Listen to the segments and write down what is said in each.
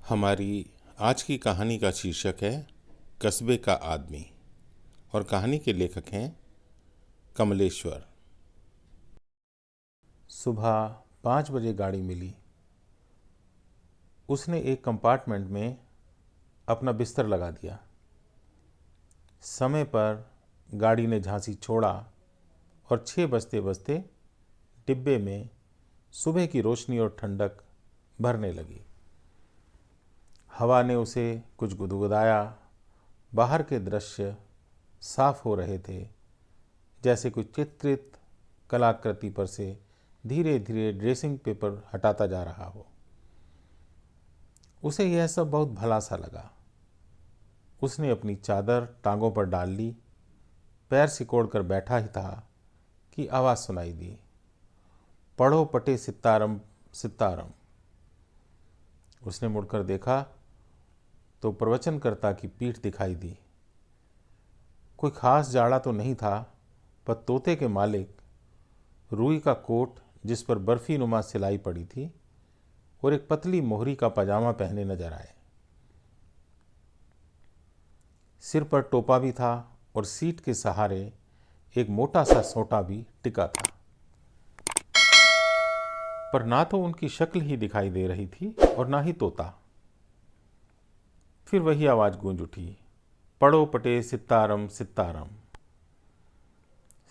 हमारी आज की कहानी का शीर्षक है कस्बे का आदमी और कहानी के लेखक हैं कमलेश्वर। सुबह 5 बजे गाड़ी मिली। उसने एक कंपार्टमेंट में अपना बिस्तर लगा दिया। समय पर गाड़ी ने झांसी छोड़ा और 6 बजते बजते डिब्बे में सुबह की रोशनी और ठंडक भरने लगी। हवा ने उसे कुछ गुदगुदाया। बाहर के दृश्य साफ हो रहे थे, जैसे कुछ चित्रित कलाकृति पर से धीरे धीरे ड्रेसिंग पेपर हटाता जा रहा हो। उसे यह सब बहुत भला सा लगा। उसने अपनी चादर टांगों पर डाल ली। पैर सिकोड़ कर बैठा ही था कि आवाज़ सुनाई दी, पढ़ो पटे सितारम सितारम। उसने मुड़कर देखा तो प्रवचनकर्ता की पीठ दिखाई दी। कोई खास जाड़ा तो नहीं था, पर तोते के मालिक रुई का कोट जिस पर बर्फी नुमा सिलाई पड़ी थी और एक पतली मोहरी का पजामा पहने नजर आए। सिर पर टोपा भी था और सीट के सहारे एक मोटा सा सोटा भी टिका था, पर ना तो उनकी शक्ल ही दिखाई दे रही थी और ना ही तोता। फिर वही आवाज गूंज उठी, पढ़ो पटे सितारम सितारम।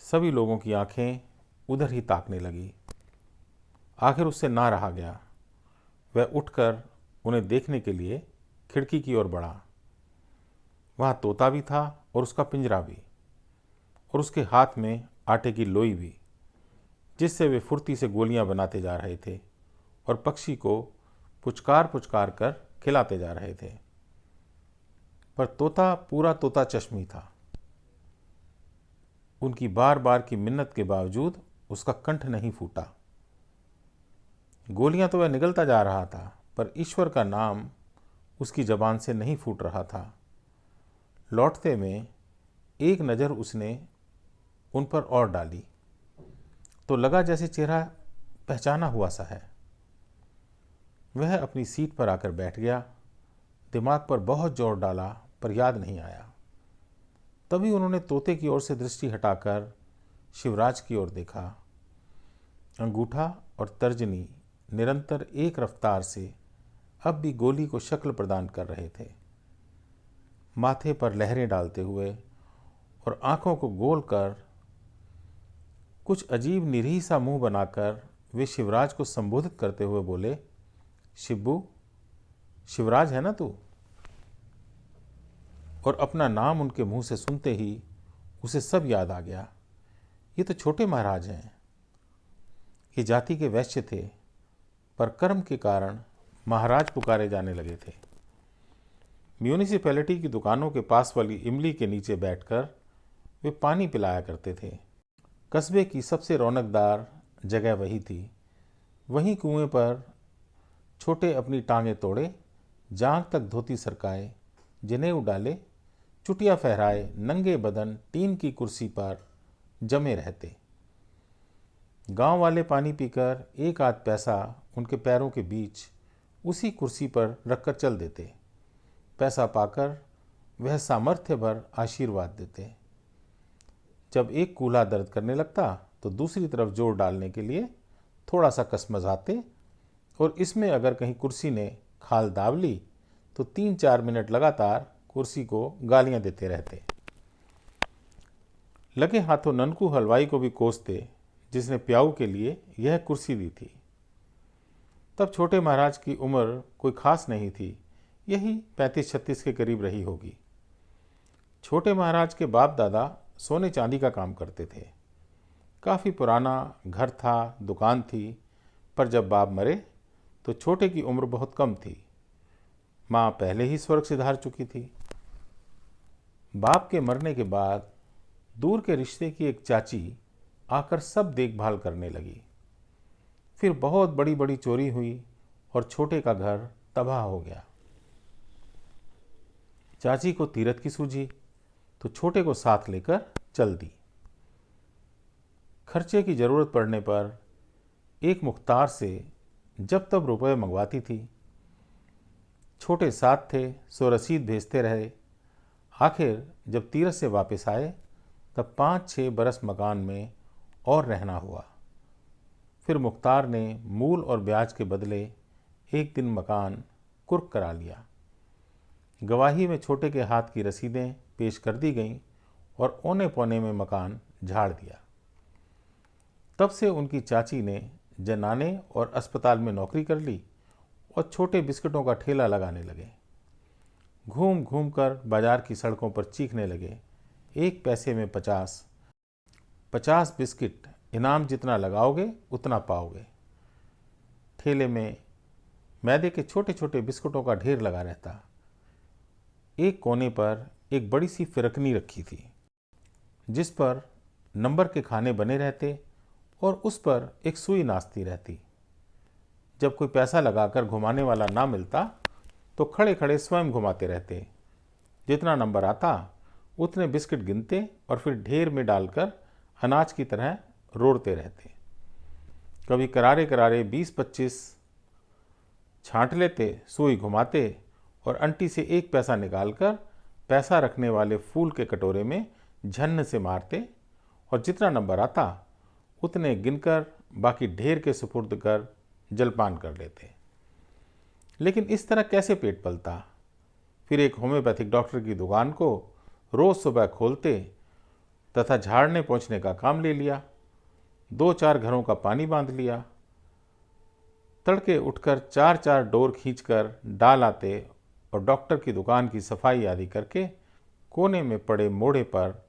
सभी लोगों की आंखें उधर ही ताकने लगी। आखिर उससे ना रहा गया। वह उठकर उन्हें देखने के लिए खिड़की की ओर बढ़ा। वहां तोता भी था और उसका पिंजरा भी, और उसके हाथ में आटे की लोई भी, जिससे वे फुर्ती से गोलियां बनाते जा रहे थे और पक्षी को पुचकार पुचकार कर खिलाते जा रहे थे। पर तोता पूरा तोता चश्मी था। उनकी बार बार की मिन्नत के बावजूद उसका कंठ नहीं फूटा। गोलियां तो वह निगलता जा रहा था, पर ईश्वर का नाम उसकी जबान से नहीं फूट रहा था। लौटते में एक नज़र उसने उन पर और डाली तो लगा जैसे चेहरा पहचाना हुआ सा है। वह अपनी सीट पर आकर बैठ गया। दिमाग पर बहुत जोर डाला, पर याद नहीं आया। तभी उन्होंने तोते की ओर से दृष्टि हटाकर शिवराज की ओर देखा। अंगूठा और तर्जनी निरंतर एक रफ्तार से अब भी गोली को शक्ल प्रदान कर रहे थे। माथे पर लहरें डालते हुए और आंखों को गोल कर कुछ अजीब निरीह सा मुंह बनाकर वे शिवराज को संबोधित करते हुए बोले, शिब्बू, शिवराज है ना तू? और अपना नाम उनके मुंह से सुनते ही उसे सब याद आ गया। ये तो छोटे महाराज हैं। ये जाति के वैश्य थे, पर कर्म के कारण महाराज पुकारे जाने लगे थे। म्यूनिसिपैलिटी की दुकानों के पास वाली इमली के नीचे बैठकर वे पानी पिलाया करते थे। कस्बे की सबसे रौनकदार जगह वही थी। वहीं कुएं पर छोटे अपनी टांगें तोड़े, जांघ तक धोती सरकाए, जनेऊ डाले, चुटिया फहराए, नंगे बदन टीन की कुर्सी पर जमे रहते। गांव वाले पानी पीकर एक आध पैसा उनके पैरों के बीच उसी कुर्सी पर रखकर चल देते। पैसा पाकर वह सामर्थ्य भर आशीर्वाद देते। जब एक कूल्हा दर्द करने लगता तो दूसरी तरफ जोर डालने के लिए थोड़ा सा कसमसाते, और इसमें अगर कहीं कुर्सी ने खाल दाब ली तो 3-4 मिनट लगातार कुर्सी को गालियां देते रहते। लगे हाथों ननकू हलवाई को भी कोसते, जिसने प्याऊ के लिए यह कुर्सी दी थी। तब छोटे महाराज की उम्र कोई खास नहीं थी, यही 35-36 के करीब रही होगी। छोटे महाराज के बाप दादा सोने चांदी का काम करते थे। काफ़ी पुराना घर था, दुकान थी, पर जब बाप मरे तो छोटे की उम्र बहुत कम थी। माँ पहले ही स्वर्ग सिधार चुकी थी। बाप के मरने के बाद दूर के रिश्ते की एक चाची आकर सब देखभाल करने लगी। फिर बहुत बड़ी बड़ी चोरी हुई और छोटे का घर तबाह हो गया। चाची को तीरथ की सूझी तो छोटे को साथ लेकर चल दी। खर्चे की जरूरत पड़ने पर एक मुख्तार से जब तब रुपए मंगवाती थी। छोटे साथ थे सो रसीद भेजते रहे। आखिर जब तीरथ से वापस आए तब 5-6 बरस मकान में और रहना हुआ। फिर मुख्तार ने मूल और ब्याज के बदले एक दिन मकान कुर्क करा लिया। गवाही में छोटे के हाथ की रसीदें पेश कर दी गईं और औने पौने में मकान झाड़ दिया। तब से उनकी चाची ने जनाने और अस्पताल में नौकरी कर ली और छोटे बिस्किटों का ठेला लगाने लगे। घूम घूम कर बाजार की सड़कों पर चीखने लगे, 1 पैसे में 50 बिस्किट, इनाम जितना लगाओगे उतना पाओगे। ठेले में मैदे के छोटे छोटे बिस्कुटों का ढेर लगा रहता। एक कोने पर एक बड़ी सी फिरकनी रखी थी जिस पर नंबर के खाने बने रहते और उस पर एक सुई नाचती रहती। जब कोई पैसा लगाकर घुमाने वाला ना मिलता तो खड़े खड़े स्वयं घुमाते रहते। जितना नंबर आता उतने बिस्किट गिनते और फिर ढेर में डालकर अनाज की तरह रोड़ते रहते। कभी करारे करारे 20-25 छांट लेते, सुई घुमाते और अंटी से 1 पैसा निकालकर पैसा रखने वाले फूल के कटोरे में झन्न से मारते और जितना नंबर आता उतने गिनकर बाकी ढेर के सुपुर्द कर जलपान कर लेते। लेकिन इस तरह कैसे पेट पलता। फिर एक होम्योपैथिक डॉक्टर की दुकान को रोज सुबह खोलते तथा झाड़ने पोंछने का काम ले लिया। 2-4 घरों का पानी बांध लिया। तड़के उठकर 4-4 डोर खींचकर डाल आते और डॉक्टर की दुकान की सफाई आदि करके कोने में पड़े मोड़े पर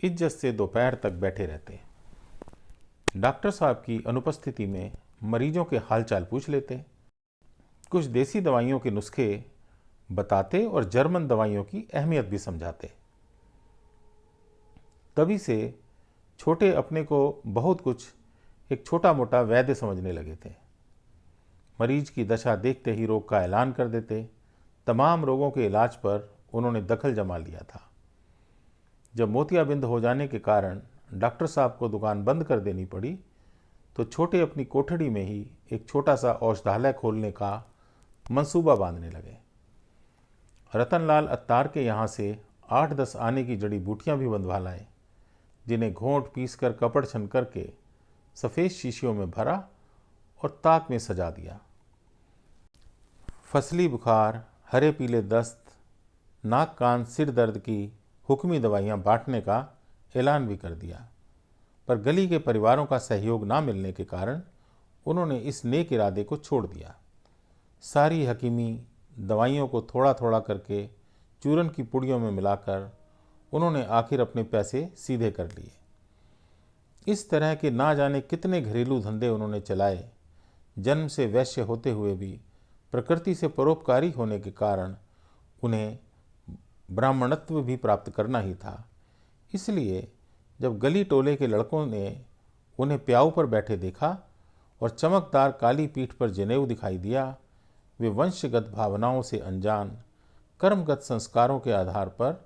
इज्जत से दोपहर तक बैठे रहते। डॉक्टर साहब की अनुपस्थिति में मरीजों के हालचाल पूछ लेते, कुछ देसी दवाइयों के नुस्खे बताते और जर्मन दवाइयों की अहमियत भी समझाते। तभी से छोटे अपने को बहुत कुछ एक छोटा मोटा वैद्य समझने लगे थे। मरीज की दशा देखते ही रोग का ऐलान कर देते। तमाम रोगों के इलाज पर उन्होंने दखल जमा लिया था। जब मोतियाबिंद हो जाने के कारण डॉक्टर साहब को दुकान बंद कर देनी पड़ी तो छोटे अपनी कोठड़ी में ही एक छोटा सा औषधालय खोलने का मंसूबा बांधने लगे। रतनलाल अत्तार के यहाँ से 8-10 आने की जड़ी बूटियाँ भी बंधवा लाए, जिन्हें घोंट पीस कर कपड़ छन करके सफ़ेद शीशियों में भरा और ताक में सजा दिया। फसली बुखार, हरे पीले दस्त, नाक कान सिर दर्द की हुक्मी दवाइयाँ बांटने का ऐलान भी कर दिया। पर गली के परिवारों का सहयोग ना मिलने के कारण उन्होंने इस नेक इरादे को छोड़ दिया। सारी हकीमी दवाइयों को थोड़ा थोड़ा करके चूरन की पुड़ियों में मिलाकर उन्होंने आखिर अपने पैसे सीधे कर लिए। इस तरह के ना जाने कितने घरेलू धंधे उन्होंने चलाए। जन्म से वैश्य होते हुए भी प्रकृति से परोपकारी होने के कारण उन्हें ब्राह्मणत्व भी प्राप्त करना ही था। इसलिए जब गली टोले के लड़कों ने उन्हें प्याऊ पर बैठे देखा और चमकदार काली पीठ पर जनेऊ दिखाई दिया, वे वंशगत भावनाओं से अनजान कर्मगत संस्कारों के आधार पर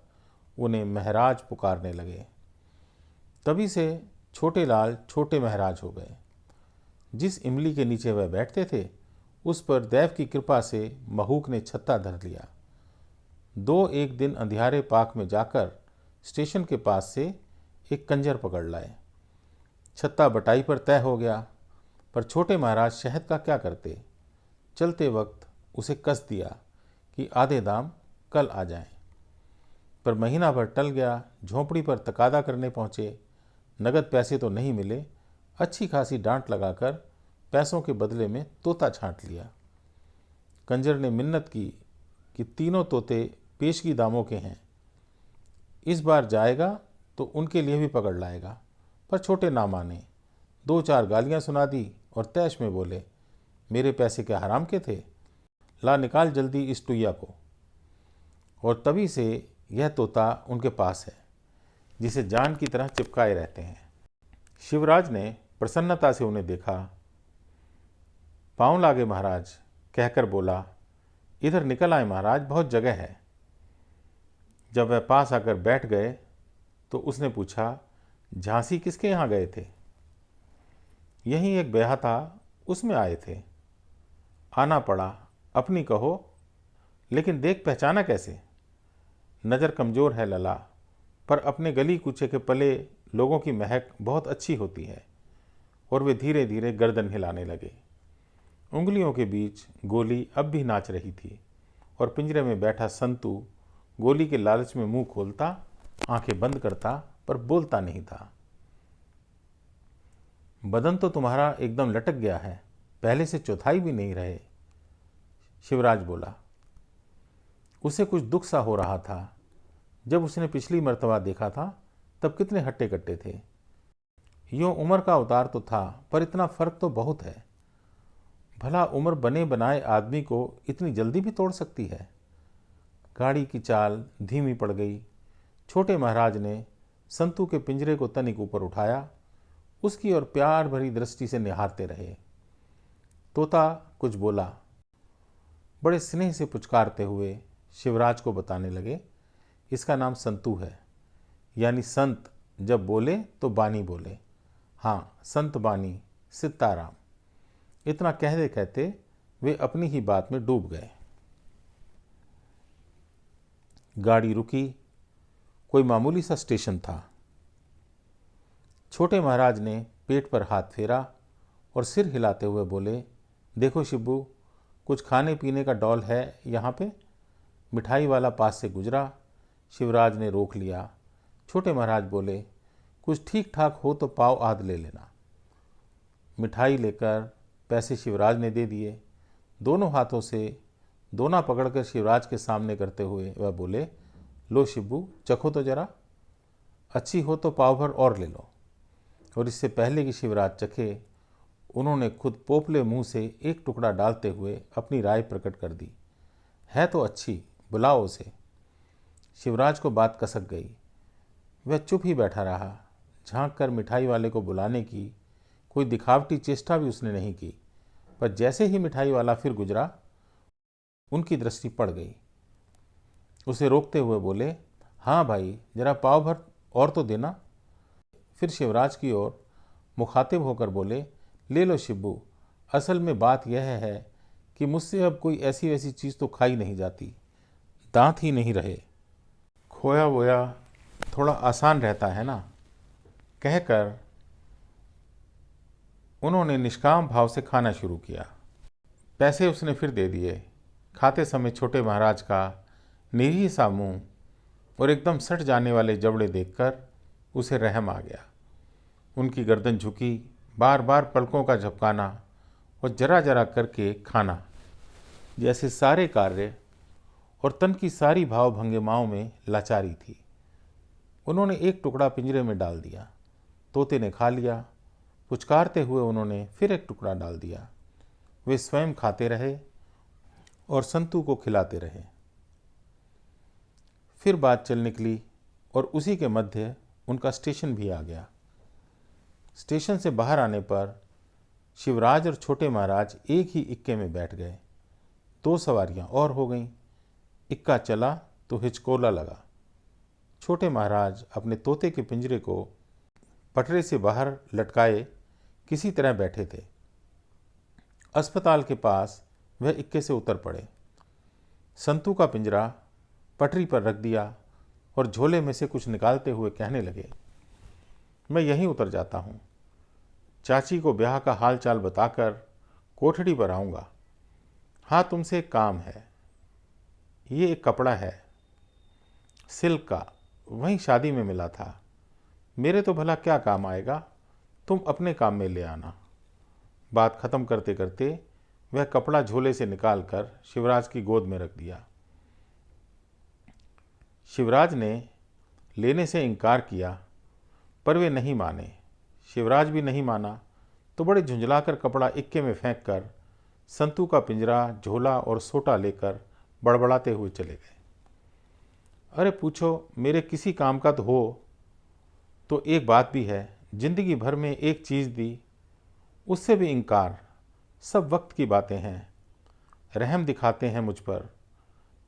उन्हें महराज पुकारने लगे। तभी से छोटे लाल छोटे महराज हो गए। जिस इमली के नीचे वह बैठते थे उस पर दैव की कृपा से महूक ने छत्ता धर लिया। 2-1 दिन अंधियारे पाक में जाकर स्टेशन के पास से एक कंजर पकड़ लाए। छत्ता बटाई पर तय हो गया, पर छोटे महाराज शहद का क्या करते। चलते वक्त उसे कस दिया कि आधे दाम कल आ जाएं। पर महीना भर टल गया। झोंपड़ी पर तकादा करने पहुँचे। नगद पैसे तो नहीं मिले। अच्छी खासी डांट लगाकर पैसों के बदले में तोता छांट लिया। कंजर ने मिन्नत की कि तीनों तोते पेशगी दामों के हैं, इस बार जाएगा तो उनके लिए भी पकड़ लाएगा। पर छोटे ना माने। 2-4 गालियां सुना दी और तैश में बोले, मेरे पैसे क्या हराम के थे, ला निकाल जल्दी इस टुइया को। और तभी से यह तोता उनके पास है, जिसे जान की तरह चिपकाए रहते हैं। शिवराज ने प्रसन्नता से उन्हें देखा। पाँव लागे महाराज कहकर बोला, इधर निकल आए महाराज, बहुत जगह है। जब वह पास आकर बैठ गए तो उसने पूछा, झांसी किसके यहाँ गए थे। यहीं एक ब्याह था, उसमें आए थे। आना पड़ा, अपनी कहो, लेकिन देख पहचाना कैसे? नज़र कमज़ोर है लला, पर अपने गली कूचे के पले लोगों की महक बहुत अच्छी होती है। और वे धीरे धीरे गर्दन हिलाने लगे। उंगलियों के बीच गोली अब भी नाच रही थी और पिंजरे में बैठा संतू गोली के लालच में मुंह खोलता, आंखें बंद करता, पर बोलता नहीं था। बदन तो तुम्हारा एकदम लटक गया है, पहले से चौथाई भी नहीं रहे, शिवराज बोला। उसे कुछ दुख सा हो रहा था। जब उसने पिछली मर्तबा देखा था तब कितने हट्टे कट्टे थे। यूं उम्र का उतार तो था, पर इतना फर्क तो बहुत है। भला उम्र बने बनाए आदमी को इतनी जल्दी भी तोड़ सकती है। गाड़ी की चाल धीमी पड़ गई। छोटे महाराज ने संतू के पिंजरे को तनिक ऊपर उठाया, उसकी ओर प्यार भरी दृष्टि से निहारते रहे। तोता कुछ बोला। बड़े स्नेह से पुचकारते हुए शिवराज को बताने लगे, इसका नाम संतू है, यानी संत जब बोले तो बानी बोले। हाँ, संत बानी सीताराम। इतना कहते कहते वे अपनी ही बात में डूब गए। गाड़ी रुकी। कोई मामूली सा स्टेशन था। छोटे महाराज ने पेट पर हाथ फेरा और सिर हिलाते हुए बोले, देखो शिब्बू, कुछ खाने पीने का डॉल है यहाँ पे? मिठाई वाला पास से गुजरा। शिवराज ने रोक लिया। छोटे महाराज बोले, कुछ ठीक ठाक हो तो पाव आध ले लेना। मिठाई लेकर पैसे शिवराज ने दे दिए। दोनों हाथों से दोना पकड़कर शिवराज के सामने करते हुए वह बोले, लो शिब्बू, चखो तो जरा, अच्छी हो तो पाव भर और ले लो। और इससे पहले कि शिवराज चखे, उन्होंने खुद पोपले मुंह से एक टुकड़ा डालते हुए अपनी राय प्रकट कर दी, है तो अच्छी, बुलाओ उसे। शिवराज को बात कसक गई। वह चुप ही बैठा रहा। झांक कर मिठाई वाले को बुलाने की कोई दिखावटी चेष्टा भी उसने नहीं की, पर जैसे ही मिठाई वाला फिर गुजरा, उनकी दृष्टि पड़ गई। उसे रोकते हुए बोले, हाँ भाई, जरा पाव भर और तो देना। फिर शिवराज की ओर मुखातिब होकर बोले, ले लो शिब्बू, असल में बात यह है कि मुझसे अब कोई ऐसी वैसी चीज़ तो खाई नहीं जाती, दांत ही नहीं रहे। खोया वोया थोड़ा आसान रहता है ना। कहकर उन्होंने निष्काम भाव से खाना शुरू किया। पैसे उसने फिर दे दिए। खाते समय छोटे महाराज का निरीह सा मुंह और एकदम सट जाने वाले जबड़े देखकर उसे रहम आ गया। उनकी गर्दन झुकी, बार बार पलकों का झपकाना और जरा जरा करके खाना, जैसे सारे कार्य और तन की सारी भाव भंगिमाओं में लाचारी थी। उन्होंने एक टुकड़ा पिंजरे में डाल दिया। तोते ने खा लिया। पुचकारते हुए उन्होंने फिर एक टुकड़ा डाल दिया। वे स्वयं खाते रहे और संतू को खिलाते रहे। फिर बात चल निकली और उसी के मध्य उनका स्टेशन भी आ गया। स्टेशन से बाहर आने पर शिवराज और छोटे महाराज एक ही इक्के में बैठ गए। 2 सवारियां और हो गईं। इक्का चला तो हिचकोला लगा। छोटे महाराज अपने तोते के पिंजरे को पटरे से बाहर लटकाए किसी तरह बैठे थे। अस्पताल के पास वह इक्के से उतर पड़े। संतू का पिंजरा पटरी पर रख दिया और झोले में से कुछ निकालते हुए कहने लगे, मैं यहीं उतर जाता हूँ। चाची को ब्याह का हाल चाल बताकर कोठड़ी पर आऊँगा। हाँ, तुमसे एक काम है। ये एक कपड़ा है, सिल्क का, वहीं शादी में मिला था। मेरे तो भला क्या काम आएगा, तुम अपने काम में ले आना। बात खत्म करते करते वह कपड़ा झोले से निकालकर शिवराज की गोद में रख दिया। शिवराज ने लेने से इनकार किया, पर वे नहीं माने। शिवराज भी नहीं माना तो बड़े झुंझलाकर कपड़ा इक्के में फेंक कर संतू का पिंजरा, झोला और सोटा लेकर बड़बड़ाते हुए चले गए। अरे पूछो, मेरे किसी काम का तो हो। तो एक बात भी है, जिंदगी भर में एक चीज़ दी, उससे भी इनकार। सब वक्त की बातें हैं। रहम दिखाते हैं मुझ पर।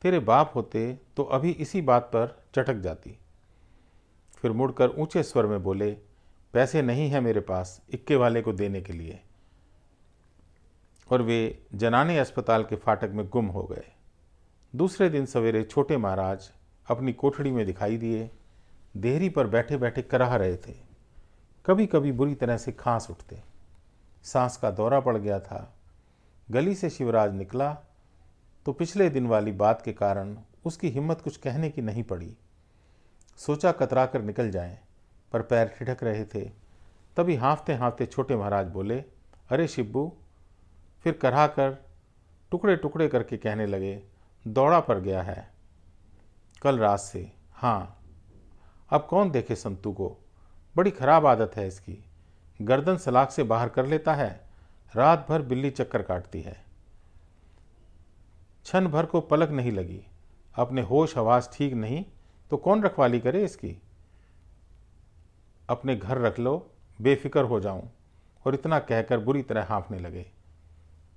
तेरे बाप होते तो अभी इसी बात पर चटक जाती। फिर मुड़कर ऊंचे स्वर में बोले, पैसे नहीं है मेरे पास इक्के वाले को देने के लिए। और वे जनाने अस्पताल के फाटक में गुम हो गए। दूसरे दिन सवेरे छोटे महाराज अपनी कोठड़ी में दिखाई दिए। देहरी पर बैठे बैठे कराह रहे थे। कभी कभी बुरी तरह से खांस उठते। सांस का दौरा पड़ गया था। गली से शिवराज निकला तो पिछले दिन वाली बात के कारण उसकी हिम्मत कुछ कहने की नहीं पड़ी। सोचा कतरा कर निकल जाएं, पर पैर ठिठक रहे थे। तभी हाँफते हाँफते छोटे महाराज बोले, अरे शिब्बू। फिर कराह कर टुकड़े टुकड़े करके कहने लगे, दौड़ा पर गया है कल रात से। हाँ, अब कौन देखे संतू को, बड़ी खराब आदत है इसकी। गर्दन सलाख से बाहर कर लेता है, रात भर बिल्ली चक्कर काटती है। क्षण भर को पलक नहीं लगी। अपने होश हवास ठीक नहीं तो कौन रखवाली करे इसकी। अपने घर रख लो, बेफिक्र हो जाऊं। और इतना कहकर बुरी तरह हाँफने लगे।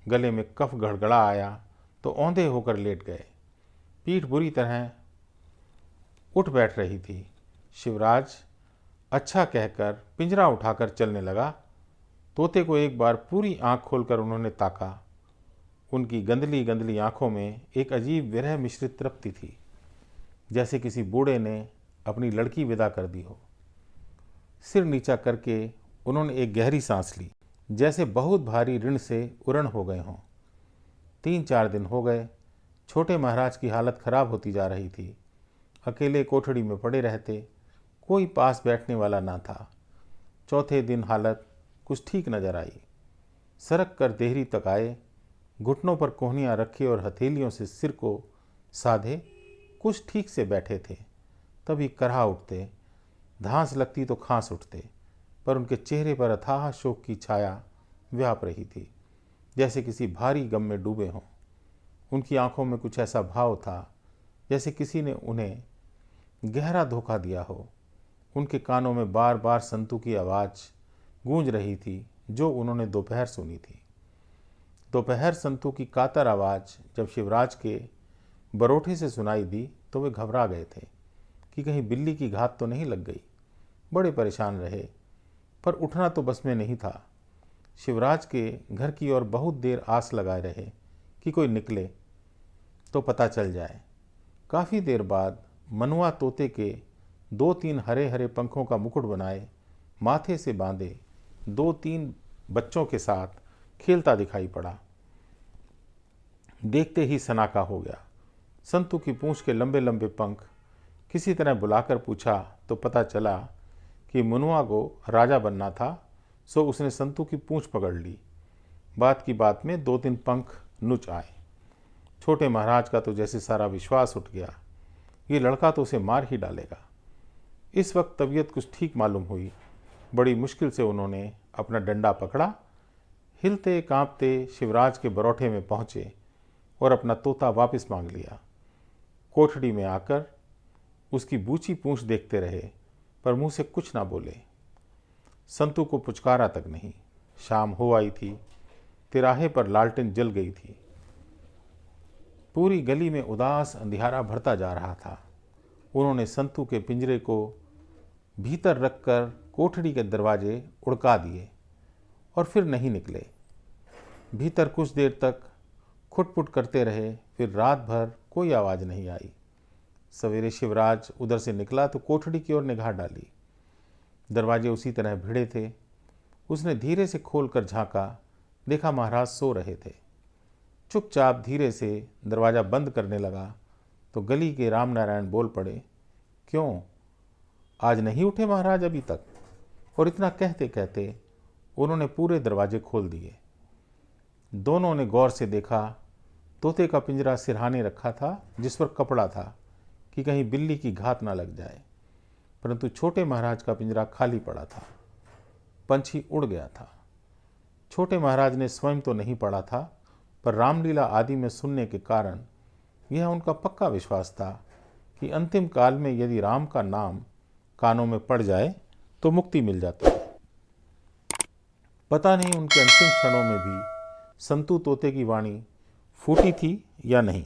गले में कफ गड़गड़ा आया तो औंधे होकर लेट गए। पीठ बुरी तरह उठ बैठ रही थी। शिवराज अच्छा कहकर पिंजरा उठाकर चलने लगा। तोते को एक बार पूरी आंख खोलकर उन्होंने ताका। उनकी गंदली गंदली आंखों में एक अजीब विरह मिश्रित तृप्ति थी, जैसे किसी बूढ़े ने अपनी लड़की विदा कर दी हो। सिर नीचा करके उन्होंने एक गहरी सांस ली, जैसे बहुत भारी ऋण से उरण हो गए हों। 3-4 दिन हो गए। छोटे महाराज की हालत खराब होती जा रही थी। अकेले कोठड़ी में पड़े रहते, कोई पास बैठने वाला ना था। चौथे दिन हालत कुछ ठीक नजर आई। सरक कर देहरी तक आए, घुटनों पर कोहनियाँ रखे और हथेलियों से सिर को साधे कुछ ठीक से बैठे थे। तभी कराह उठते, धांस लगती तो खांस उठते, पर उनके चेहरे पर अथाह शोक की छाया व्याप रही थी, जैसे किसी भारी गम में डूबे हों। उनकी आंखों में कुछ ऐसा भाव था जैसे किसी ने उन्हें गहरा धोखा दिया हो। उनके कानों में बार बार संतू की आवाज़ गूंज रही थी, जो उन्होंने दोपहर सुनी थी। दोपहर संतू की कातर आवाज़ जब शिवराज के बरोठे से सुनाई दी तो वे घबरा गए थे कि कहीं बिल्ली की घात तो नहीं लग गई। बड़े परेशान रहे, पर उठना तो बस में नहीं था। शिवराज के घर की ओर बहुत देर आस लगाए रहे कि कोई निकले तो पता चल जाए। काफ़ी देर बाद मनुआ तोते के 2-3 हरे हरे पंखों का मुकुट बनाए, माथे से बांधे 2-3 बच्चों के साथ खेलता दिखाई पड़ा। देखते ही सनाका हो गया। संतू की पूंछ के लंबे लंबे पंख किसी तरह बुलाकर पूछा तो पता चला कि मनुआ को राजा बनना था, सो उसने संतू की पूंछ पकड़ ली। बात की बात में 2-3 पंख नुच आए। छोटे महाराज का तो जैसे सारा विश्वास उठ गया, ये लड़का तो उसे मार ही डालेगा। इस वक्त तबीयत कुछ ठीक मालूम हुई। बड़ी मुश्किल से उन्होंने अपना डंडा पकड़ा। हिलते कांपते शिवराज के बरौठे में पहुंचे और अपना तोता वापस मांग लिया। कोठड़ी में आकर उसकी बूची पूंछ देखते रहे, पर मुंह से कुछ ना बोले। संतू को पुचकारा तक नहीं। शाम हो आई थी। तिराहे पर लालटेन जल गई थी। पूरी गली में उदास अंधियारा भरता जा रहा था। उन्होंने संतू के पिंजरे को भीतर रखकर कोठड़ी के दरवाजे उड़का दिए और फिर नहीं निकले। भीतर कुछ देर तक खुटपुट करते रहे, फिर रात भर कोई आवाज़ नहीं आई। सवेरे शिवराज उधर से निकला तो कोठड़ी की ओर निगाह डाली। दरवाजे उसी तरह भिड़े थे। उसने धीरे से खोलकर झांका, देखा महाराज सो रहे थे। चुपचाप धीरे से दरवाज़ा बंद करने लगा तो गली के रामनारायण बोल पड़े, क्यों आज नहीं उठे महाराज अभी तक? और इतना कहते कहते उन्होंने पूरे दरवाजे खोल दिए। दोनों ने गौर से देखा। तोते का पिंजरा सिरहाने रखा था, जिस पर कपड़ा था कि कहीं बिल्ली की घात ना लग जाए, परंतु छोटे महाराज का पिंजरा खाली पड़ा था। पंछी उड़ गया था। छोटे महाराज ने स्वयं तो नहीं पढ़ा था, पर रामलीला आदि में सुनने के कारण यह उनका पक्का विश्वास था कि अंतिम काल में यदि राम का नाम कानों में पड़ जाए तो मुक्ति मिल जाती है। पता नहीं उनके अंतिम क्षणों में भी संतू तोते की वाणी फूटी थी या नहीं।